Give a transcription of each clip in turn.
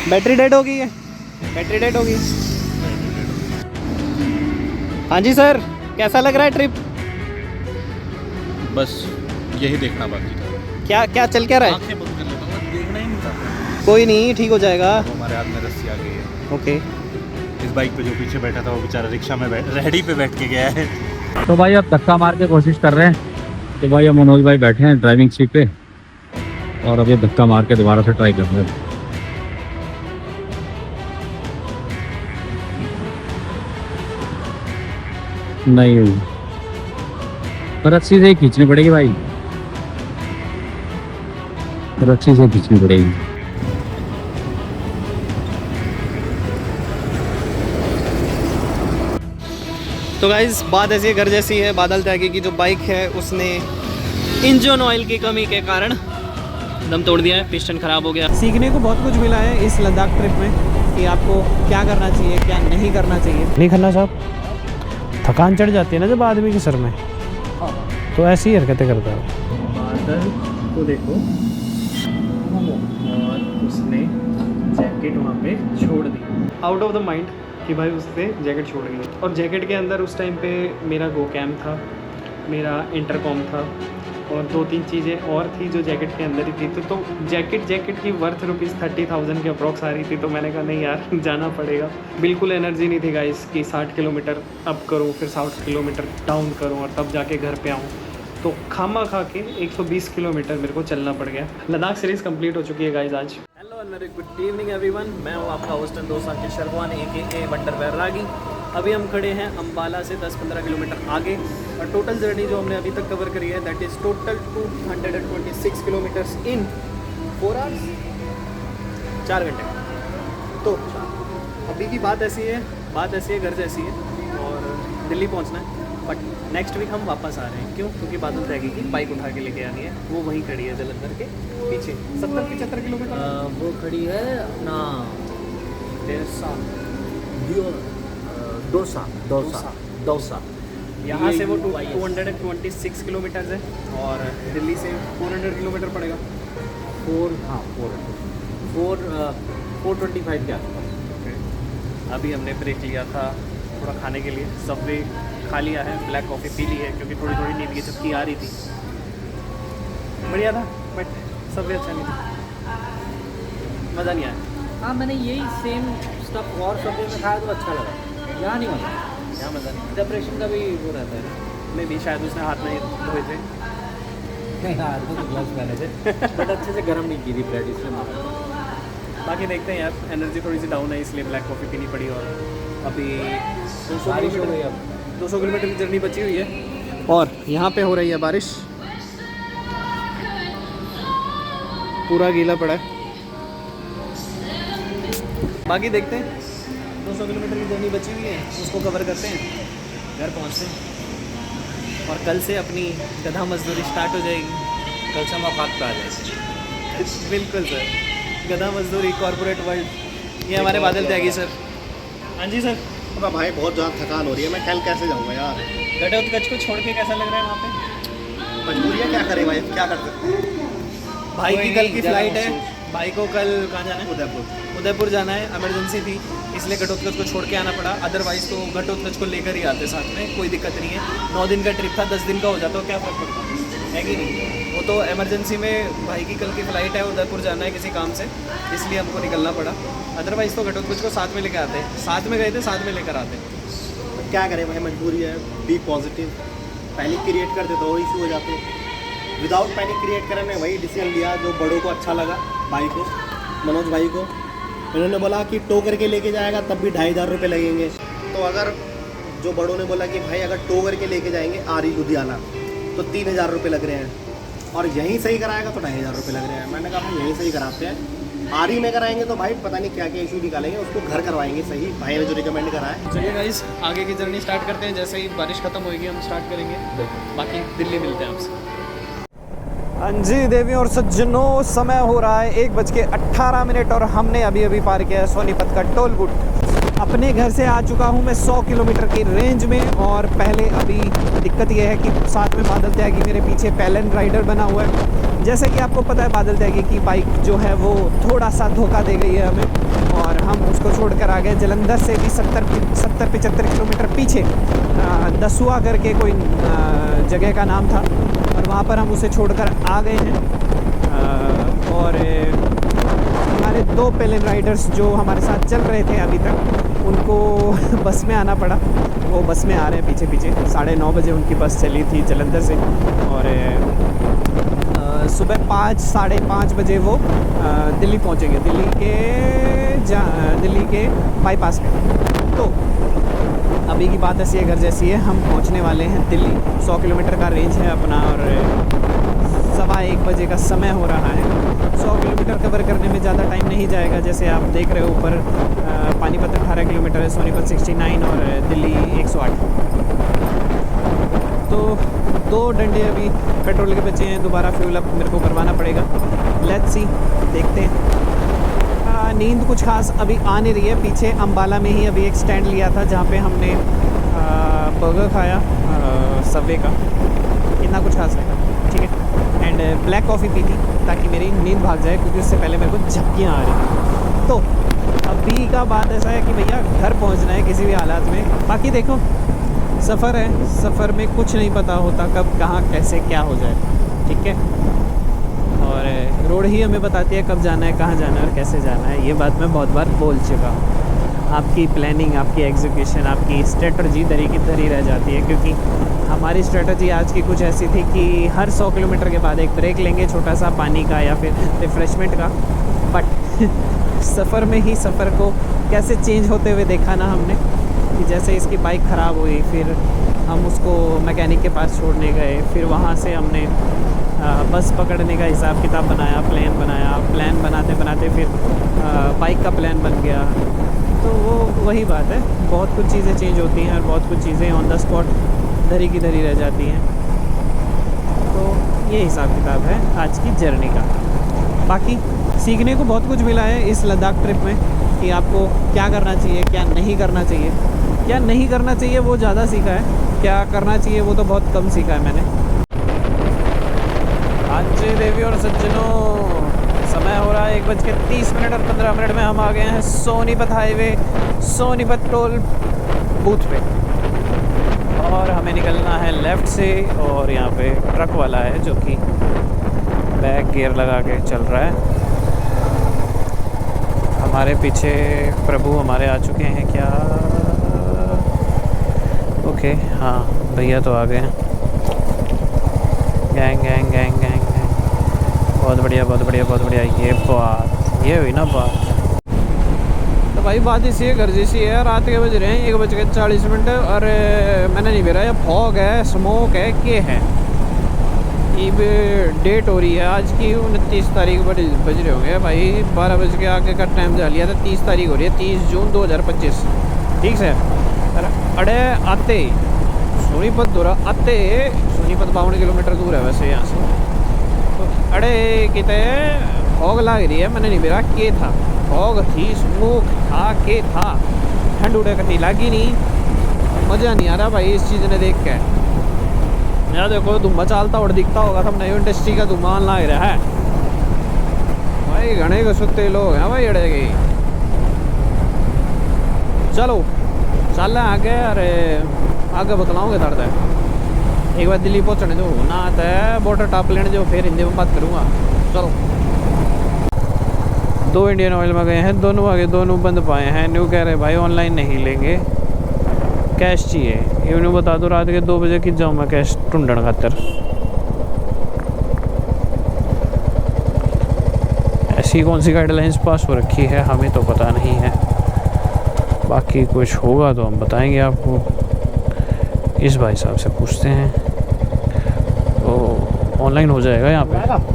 Battery dead हो गई है, बैटरी डेड हो गई। हाँ जी सर, कैसा लग रहा है ट्रिप? बस यही देखना बाकी था। क्या क्या चल क्या रहा है? आंखें बंद कर लेता हूँ, देखना ही नहीं था। कोई नहीं, ठीक हो जाएगा। हमारे हाथ में रस्सी आ गई है। ओके। इस बाइक पे जो पीछे बैठा था वो बेचारा रिक्शा में रेहड़ी पे बैठ के गया है। तो भाई अब धक्का मार के कोशिश कर रहे हैं। तो भाई अब मनोज भाई बैठे हैं ड्राइविंग सीट पे और अब ये धक्का मार के दोबारा से ट्राई कर रहे हैं। नहीं हुई, रस्सी से ही खींचनी पड़ेगी भाई, रस्सी से खींचनी पड़ेगी। तो गाइस बात ऐसी है, घर जैसी है। बादल त्यागी की जो बाइक है उसने इंजन ऑयल की कमी के कारण दम तोड़ दिया है, पिस्टन खराब हो गया। सीखने को बहुत कुछ मिला है इस लद्दाख ट्रिप में कि आपको क्या करना चाहिए, क्या नहीं करना चाहिए। नहीं करना साहब, थकान चढ़ जाती है ना जब आदमी के सर में, तो ऐसी ही हरकतें करता है। बादल को देखो, और उसने जैकेट वहाँ पे छोड़ दी, आउट ऑफ द माइंड कि भाई उसने जैकेट छोड़ दी। और जैकेट के अंदर उस टाइम पे मेरा गो कैम था, मेरा इंटरकॉम था और 2-3 चीज़ें और थी जो जैकेट के अंदर ही थी। तो जैकेट की वर्थ ₹30,000 के अप्रॉक्स आ रही थी। तो मैंने कहा नहीं यार जाना पड़ेगा। बिल्कुल एनर्जी नहीं थी गाइस कि 60 किलोमीटर अप करूँ, फिर 60 किलोमीटर डाउन करूँ और तब जाके घर पे आऊँ। तो खामा खा के 120 किलोमीटर मेरे को चलना पड़ गया। लद्दाख सीरीज़ कंप्लीट हो चुकी है गाइस आज। Hello and very good evening everyone, मैं हूँ आपका होस्ट एंड दोस्त अंकित शर्मा AKA वंडर बैरागी। अभी हम खड़े हैं अम्बाला से 10-15 किलोमीटर आगे और टोटल जर्नी जो हमने अभी तक कवर करी है that is total 226 kilometres in 4 hours, 4 घंटे। तो अभी की बात ऐसी है, घर जैसी है और दिल्ली पहुंचना है। बट नेक्स्ट वीक हम वापस आ रहे हैं। क्यों? क्योंकि बादल त्यागी की बाइक उठा के लेके आनी है, वो वहीं खड़ी है जलंधर के पीछे 70-75 किलोमीटर वो खड़ी है अपना डोसा। यहाँ से वो 226 किलोमीटर है और दिल्ली से 400 किलोमीटर पड़ेगा। 425 के आसपास। अभी हमने ब्रेक लिया था थोड़ा खाने के लिए, सबवे खा लिया है, ब्लैक कॉफ़ी पी ली है क्योंकि थोड़ी थोड़ी नींद की झपकी आ रही थी। बढ़िया था बट सबवे अच्छा नहीं था, मज़ा नहीं आया। हाँ मैंने यही सेम स्टफ और सबवे में खाया तो अच्छा लगा, यहाँ नहीं मज़ा, यहाँ मज़ा नहीं। डिप्रेशन का भी वो रहता है। मैं भी शायद उसने हाथ नहीं धोए थे। नहीं यार तो ग्लव्स पहने थे बट अच्छे से गर्म नहीं की थी ब्रेड, इसलिए मारा। बाकी देखते हैं यार, एनर्जी थोड़ी सी डाउन है इसलिए ब्लैक कॉफ़ी पीनी पड़ी। और अभी 200 बारिश हो गई, अब 200 किलोमीटर की जर्नी बची हुई है और यहाँ पे हो रही है बारिश, पूरा गीला पड़ा है। बाकी देखते हैं, 200 किलोमीटर की जर्नी बची हुई है, उसको कवर करते हैं, घर पहुँचते हैं और कल से अपनी गधा मजदूरी स्टार्ट हो जाएगी। कल से हम औकात पे आ जाएंगे। बिल्कुल सर, गधा मजदूरी कॉर्पोरेट वर्ल्ड, ये हमारे बादल त्यागी सर। हाँ जी सर। अब भाई बहुत ज़्यादा थकान हो रही है, मैं कल कैसे जाऊँगा यार। घटोत्कच को छोड़ के कैसा लग रहा है वहाँ पे? मजबूरी है, क्या करें भाई, क्या कर सकते हैं। भाई की कल की फ्लाइट है, भाई को कल कहाँ जाना है? उदयपुर जाना है, इमरजेंसी थी इसलिए घटोत्कच को छोड़ के आना पड़ा। अदरवाइज़ तो घटोत्कच को लेकर ही आते साथ में, कोई दिक्कत नहीं है। 9 दिन का ट्रिप था, 10 दिन का हो जाता तो क्या फ़र्क पड़ता है कि नहीं। वो तो इमरजेंसी में भाई की कल की फ़्लाइट है, उदयपुर जाना है किसी काम से, इसलिए हमको निकलना पड़ा। अदरवाइज़ तो घटोत्कच को साथ में लेकर आते, साथ में गए थे, साथ में लेकर आते। क्या करें भाई, मजबूरी है। बी पॉजिटिव, पैनिक क्रिएट करते तो इशू हो जाते। विदाउट पैनिक क्रिएट करने में वही डिसीजन लिया जो बड़ों को अच्छा लगा, भाई को, मनोज भाई को। उन्होंने बोला कि टो करके लेके जाएगा तब भी 2,500 रुपये लगेंगे। तो अगर जो बड़ों ने बोला कि भाई अगर टो करके लेके जाएंगे आरी लुधियाना तो 3,000 रुपये लग रहे हैं और यहीं सही कराएगा तो 2,500 रुपये लग रहे हैं। मैंने कहा भाई यहीं सही कराते हैं, आरी में कराएंगे तो भाई पता नहीं क्या क्या इशू निकालेंगे, उसको घर करवाएंगे सही, भाई ने जो रिकमेंड करा है। चलिए गाइस, आगे की जर्नी स्टार्ट करते हैं। जैसे ही बारिश खत्म होगी हम स्टार्ट करेंगे, बाकी दिल्ली मिलते हैं आपसे। हाँ जी देवियों और सज्जनों, समय हो रहा है 1:18 और हमने अभी पार किया है सोनीपत का टोल बूथ। अपने घर से आ चुका हूँ मैं 100 किलोमीटर की रेंज में। और पहले अभी दिक्कत यह है कि साथ में बादल त्यागी मेरे पीछे पैलन राइडर बना हुआ है। जैसे कि आपको पता है बादल त्यागी की बाइक जो है वो थोड़ा सा धोखा दे गई है हमें, और हम उसको छोड़कर आ गए जलंधर से भी 70-75 किलोमीटर पीछे। दसुआ करके कोई जगह का नाम था, और वहाँ पर हम उसे छोड़कर आ गए हैं। और हमारे 2 पैलन राइडर्स जो हमारे साथ चल रहे थे अभी तक, उनको बस में आना पड़ा। वो बस में आ रहे हैं पीछे पीछे। 9:30 बजे उनकी बस चली थी जलंधर से, और सुबह 5-5:30 बजे वो दिल्ली पहुंचेंगे, दिल्ली के बाईपास पे। तो अभी की बात ऐसी है घर जैसी है, हम पहुंचने वाले हैं दिल्ली। 100 किलोमीटर का रेंज है अपना, और 1:15 बजे का समय हो रहा है। 100 किलोमीटर कवर करने में ज़्यादा टाइम नहीं जाएगा। जैसे आप देख रहे हो ऊपर पानीपत 18 किलोमीटर है, सोनीपत 69 और दिल्ली 108। तो 2 डंडे अभी पेट्रोल के बचे हैं, दोबारा फ्यूल अप मेरे को करवाना पड़ेगा। लेट्स सी, देखते हैं। नींद कुछ खास अभी आ नहीं रही है। पीछे अम्बाला में ही अभी एक स्टैंड लिया था जहाँ पे हमने बर्गर खाया सबवे का, इतना कुछ खास नहीं, ठीक है। एंड ब्लैक कॉफ़ी पी थी ताकि मेरी नींद भाग जाए, क्योंकि उससे पहले मेरे को झपकियाँ आ रही। तो अभी का बात ऐसा है कि भैया घर पहुंचना है किसी भी हालात में। बाकी देखो सफ़र है, सफ़र में कुछ नहीं पता होता कब कहाँ कैसे क्या हो जाए, ठीक है। और रोड ही हमें बताती है कब जाना है, कहाँ जाना है और कैसे जाना है। ये बात मैं बहुत बार बोल चुका हूँ। आपकी प्लानिंग, आपकी एग्जीक्यूशन, आपकी स्ट्रेटजी दरी की दरी रह जाती है, क्योंकि हमारी स्ट्रेटजी आज की कुछ ऐसी थी कि हर 100 किलोमीटर के बाद एक ब्रेक लेंगे, छोटा सा पानी का या फिर रिफ़्रेशमेंट का। बट सफ़र में ही सफ़र को कैसे चेंज होते हुए देखा ना हमने, कि जैसे इसकी बाइक ख़राब हुई, फिर हम उसको मैकेनिक के पास छोड़ने गए, फिर वहाँ से हमने बस पकड़ने का हिसाब किताब बनाया, प्लान बनाते बनाते फिर बाइक का प्लान बन गया। तो वो वही बात है, बहुत कुछ चीज़ें चेंज होती हैं और बहुत कुछ चीज़ें ऑन द स्पॉट धरी की धरी रह जाती हैं। तो ये हिसाब किताब है आज की जर्नी का। बाकी सीखने को बहुत कुछ मिला है इस लद्दाख ट्रिप में, कि आपको क्या करना चाहिए, क्या नहीं करना चाहिए। क्या नहीं करना चाहिए वो ज़्यादा सीखा है, क्या करना चाहिए वो तो बहुत कम सीखा है मैंने। आज देवी और सज्जनों, समय हो रहा है 1:30 और 15 में हम आ गए हैं Sonipat highway, Sonipat toll booth पे, और हमें निकलना है लेफ़्ट से। और यहाँ पे ट्रक वाला है जो कि बैक गियर लगा के चल रहा है। हमारे पीछे प्रभु हमारे आ चुके हैं क्या? ओके, हाँ भैया तो आ गए हैं। Gang gang gang gang gang, बहुत बढ़िया बहुत बढ़िया बहुत बढ़िया। ये हुई ना बात। तो भाई बात इसी है, घर जैसी है। रात के बज रहे हैं 1:40 और मैंने नहीं बेरा, फॉग है, स्मोक है, क्या है। ये डेट हो रही है आज की 29 तारीख बज रहे होंगे भाई, 12 बज के आगे का टाइम जा लिया था। 30 तारीख हो रही है, 30 जून 2025, ठीक है। अड़े आते सोनीपत दूर आते, सोनीपत 52 किलोमीटर दूर है वैसे यहाँ से। तो अड़े कितने फॉग लग रही है, मैंने नहीं बेरा के था, फॉग थी, स्मोक था, के था। ठंड उड़े कती लगी नहीं, मज़ा नहीं आ रहा भाई इस चीज़ ने देख के। यार देखो धुआं चालता और दिखता होगा सब, नई इंडस्ट्री का धुआं लग रहा है भाई। घने को सुते लोग हैं भाई अड़े गई। चलो चल आगे, अरे आगे बतलाऊँगे दर्द है। एक बार दिल्ली पहुँचने दो ना, तो बॉर्डर टॉप लेने जो, फिर हिंदी में बात करूँगा। चलो 2 इंडियन ऑयल में गए हैं, दोनों आगे, दोनों बंद पाए हैं। न्यू कह रहे भाई ऑनलाइन नहीं लेंगे, कैश चाहिए। इन्होंने बता दो रात के 2 बजे कि जाऊँ मैं कैश ढूंढने खातर। ऐसी कौन सी गाइडलाइंस पास हो रखी है हमें तो पता नहीं है, बाकी कुछ होगा तो हम बताएंगे आपको। इस भाई साहब से पूछते हैं, तो ऑनलाइन हो जाएगा यहाँ पे।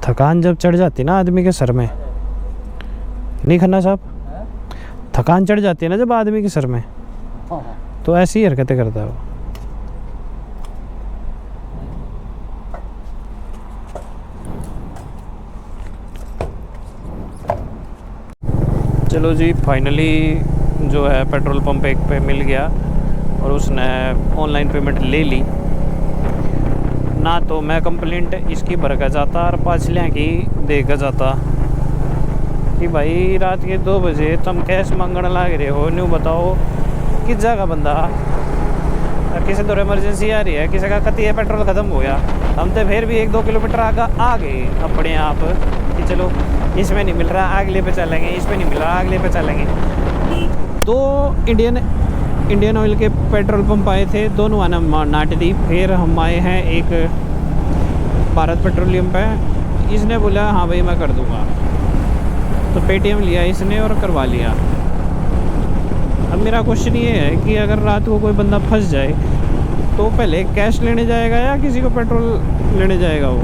थकान जब चढ़ जाती ना आदमी के सर में, नहीं खन्ना साहब, थकान चढ़ जाती है ना जब आदमी के सर में, तो ऐसी ही हरकतें करता है वो। चलो जी, फाइनली जो है पेट्रोल पंप एक पे मिल गया और उसने ऑनलाइन पेमेंट ले ली ना। तो मैं कंप्लेंट इसकी भर कर जाता और पाछलियाँ की दे कर जाता कि भाई रात के 2 बजे तुम कैश मांगने लाग रहे हो, न्यू बताओ किस जगह बंदा, किसी तो इमरजेंसी आ रही है, किसी का कती है पेट्रोल ख़त्म हो गया, हम तो फिर भी 1-2 किलोमीटर आगे आ गए अपने आप कि चलो इसमें नहीं मिल रहा अगले पे चलेंगे, इसमें नहीं मिल रहा अगले पे चलेंगे। तो इंडियन ऑयल के पेट्रोल पंप आए थे, दोनों आना नाट दी। फिर हम आए हैं एक भारत पेट्रोलियम पे, इसने बोला हाँ भाई मैं कर दूँगा, तो पेटीएम लिया इसने और करवा लिया। अब मेरा क्वेश्चन ये है कि अगर रात को कोई बंदा फंस जाए तो पहले कैश लेने जाएगा या किसी को पेट्रोल लेने जाएगा वो।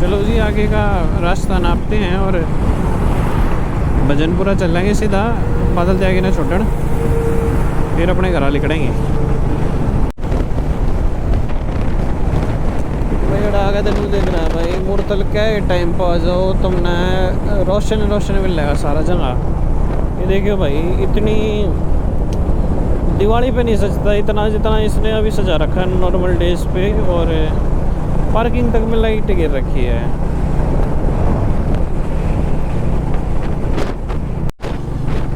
चलो जी, आगे का रास्ता नापते हैं और भजनपुरा चलेंगे सीधा, बादल जाएगी ना छोड़न, फिर अपने घर निकलेंगे। भाई आगे तेन देख रहा है भाई, मुरतल क्या टाइम पर आ जाओ तुमने रोशन रोशन मिलेगा सारा जगह। ये देखियो भाई, इतनी दिवाली पे नहीं सजता इतना जितना इसने अभी सजा रखा है नॉर्मल डेज पे, और पार्किंग तक में लाइट गिर रखी है।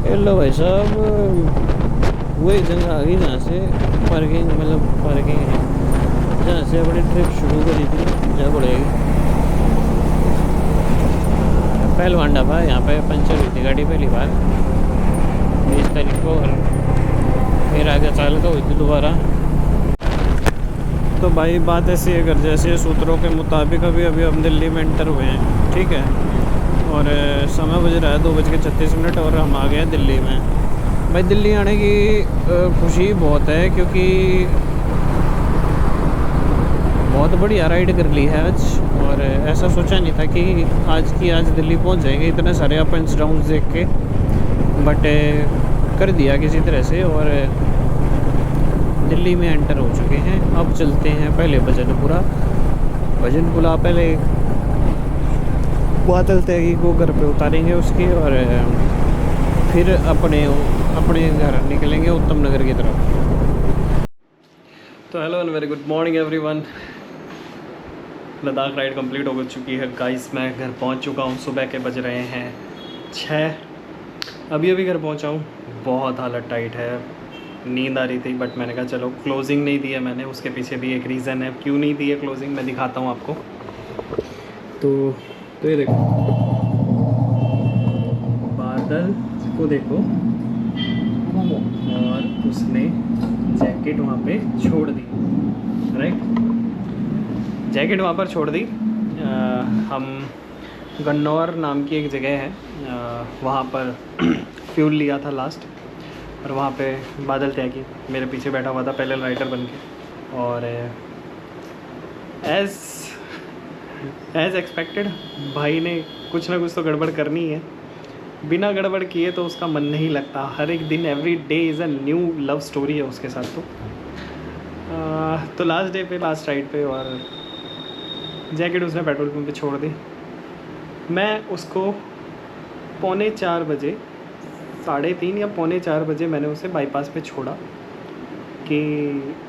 हेलो भाई साहब, वही जगह आ गई जहाँ से पार्किंग, मतलब पार्किंग है जहाँ से अपनी ट्रिप शुरू करी थी, जहाँ पड़ेगी पहलवान ढाबा। यहाँ पे पंचर हुई थी गाड़ी पहली बार 20 तारीख को, और फिर आगे चालू तो हुई थी दोबारा। तो भाई बात ऐसी है, अगर जैसे सूत्रों के मुताबिक अभी हम दिल्ली में एंटर हुए हैं, ठीक है, और समय बज रहा है 2:36 और हम आ गए हैं दिल्ली में। भाई दिल्ली आने की खुशी बहुत है, क्योंकि बहुत बढ़िया राइड कर ली है आज, और ऐसा सोचा नहीं था कि आज दिल्ली पहुंच जाएंगे इतने सारे अप एंड डाउन देख के, बट कर दिया किसी तरह से और दिल्ली में एंटर हो चुके हैं। अब चलते हैं पहले भजनपुरा पहले बादल त्यागी को घर पे उतारेंगे उसके, और फिर अपने घर निकलेंगे उत्तम नगर की तरफ। तो hello and very good morning everyone. Ladakh ride complete हो चुकी है गाइस, मैं घर पहुंच चुका हूं। सुबह के बज रहे हैं 6, अभी घर पहुंचा हूं। बहुत हालत टाइट है, नींद आ रही थी, बट मैंने कहा चलो क्लोजिंग नहीं दी है मैंने, उसके पीछे भी एक रीज़न है क्यों नहीं दी है क्लोजिंग, मैं दिखाता हूँ आपको। तो ये देखो बादल को देखो, और उसने जैकेट वहाँ पे छोड़ दी, राइट, जैकेट वहाँ पर छोड़ दी। हम गन्नौर नाम की एक जगह है, वहाँ पर फ्यूल लिया था लास्ट, और वहाँ पे बादल त्यागी मेरे पीछे बैठा हुआ था पहले राइडर बन के, और एज एक्सपेक्टेड भाई ने कुछ ना कुछ तो गड़बड़ करनी है, बिना गड़बड़ किए तो उसका मन नहीं लगता। हर एक दिन every day is a new love story है उसके साथ। तो लास्ट डे पे लास्ट राइड पे, और जैकेट उसने पेट्रोल पंप पे छोड़ दी। मैं उसको 3:45 बजे, 3:30 या 3:45 बजे मैंने उसे बाईपास पे छोड़ा कि,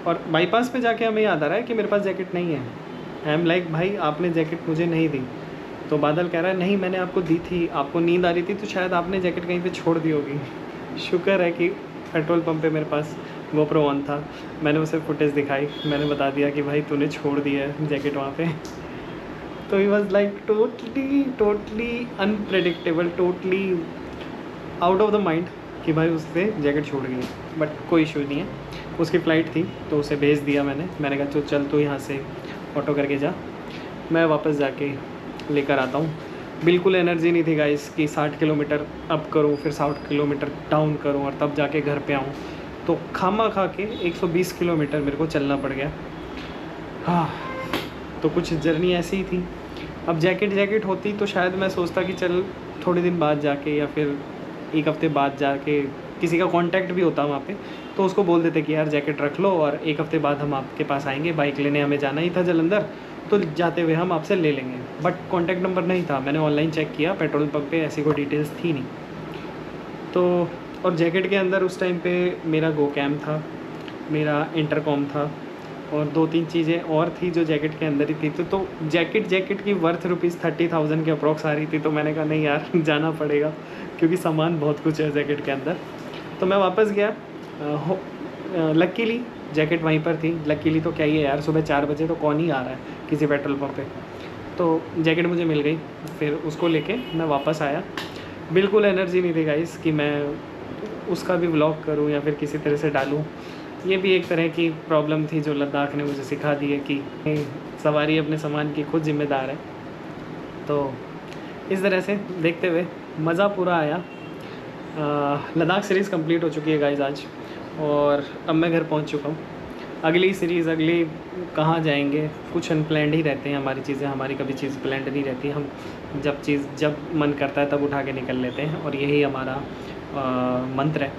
और बाईपास पे जाके हमें याद आ रहा है कि मेरे पास जैकेट नहीं है। आई एम लाइक भाई आपने जैकेट मुझे नहीं दी, तो बादल कह रहा है नहीं मैंने आपको दी थी, आपको नींद आ रही थी तो शायद आपने जैकेट कहीं पे छोड़ दी होगी। शुक्र है कि पेट्रोल पंप पे मेरे पास GoPro ऑन था, मैंने उसे फुटेज दिखाई, मैंने बता दिया कि भाई तूने छोड़ दिया है जैकेट वहाँ पे। तो he was like totally unpredictable, totally out of the mind कि भाई उससे जैकेट छोड़ गई है। बट कोई इशू नहीं है, उसकी फ़्लाइट थी तो उसे भेज दिया मैंने कहा चल तू यहाँ से ऑटो करके जा, मैं वापस जाके लेकर आता हूँ। बिल्कुल एनर्जी नहीं थी गाइस कि 60 किलोमीटर अप करूँ फिर 60 किलोमीटर डाउन करूँ और तब जाके घर पे आऊँ, तो खामा खा के 120 किलोमीटर मेरे को चलना पड़ गया। हाँ तो कुछ जर्नी ऐसी ही थी। अब जैकेट होती तो शायद मैं सोचता कि चल थोड़े दिन बाद जाके या फिर एक हफ़्ते बाद जाके किसी का कांटेक्ट भी होता वहाँ पे, तो उसको बोल देते कि यार जैकेट रख लो और एक हफ़्ते बाद हम आपके पास आएंगे, बाइक लेने हमें जाना ही था जलंधर, तो जाते हुए हम आपसे ले लेंगे। बट कांटेक्ट नंबर नहीं था, मैंने ऑनलाइन चेक किया, पेट्रोल पंप पे ऐसी कोई डिटेल्स थी नहीं। तो और जैकेट के अंदर उस टाइम पे मेरा गो कैम था, मेरा इंटरकॉम था और 2-3 चीज़ें और थी जो जैकेट के अंदर ही थी। तो जैकेट की वर्थ ₹30,000 के अप्रॉक्स आ रही थी। तो मैंने कहा नहीं यार जाना पड़ेगा, क्योंकि सामान बहुत कुछ है जैकेट के अंदर। तो मैं वापस गया। लकीली जैकेट वहीं पर थी। लकीली तो क्या ही है यार, सुबह 4 बजे तो कौन ही आ रहा है किसी पेट्रोल पंप पे। तो जैकेट मुझे मिल गई, फिर उसको लेके मैं वापस आया। बिल्कुल एनर्जी नहीं थी गाइस कि मैं उसका भी व्लॉग करूं या फिर किसी तरह से डालूं। ये भी एक तरह की प्रॉब्लम थी जो लद्दाख ने मुझे सिखा दी है कि सवारी अपने सामान की खुद जिम्मेदार है। तो इस तरह से देखते हुए मज़ा पूरा आया। लद्दाख सीरीज़ कंप्लीट हो चुकी है गाइस आज, और अब मैं घर पहुंच चुका हूँ। अगली सीरीज़ अगली कहाँ जाएंगे, कुछ अनप्लैंड ही रहते हैं हमारी चीज़ें, हमारी कभी चीज़ प्लान्ड नहीं रहती। हम जब मन करता है तब उठा के निकल लेते हैं, और यही हमारा मंत्र है,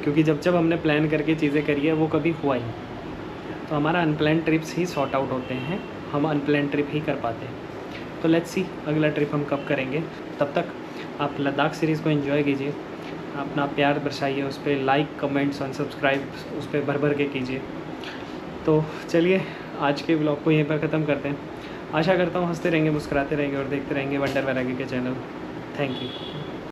क्योंकि जब हमने प्लान करके चीज़ें करी है वो कभी हुआ ही नहीं। तो हमारा अनप्लान ट्रिप्स ही सॉर्ट आउट होते हैं, हम अनप्लान ट्रिप ही कर पाते हैं। तो लेट्स सी अगला ट्रिप हम कब करेंगे। तब तक आप लद्दाख सीरीज़ को एंजॉय कीजिए, अपना प्यार दर्शाइए, उस पर लाइक कमेंट्स और सब्सक्राइब उस पर भर के कीजिए। तो चलिए आज के ब्लॉग को यहीं पर ख़त्म करते हैं। आशा करता हूँ हंसते रहेंगे, मुस्कुराते रहेंगे और देखते रहेंगे वंडर वैरागी के चैनल। Thank you.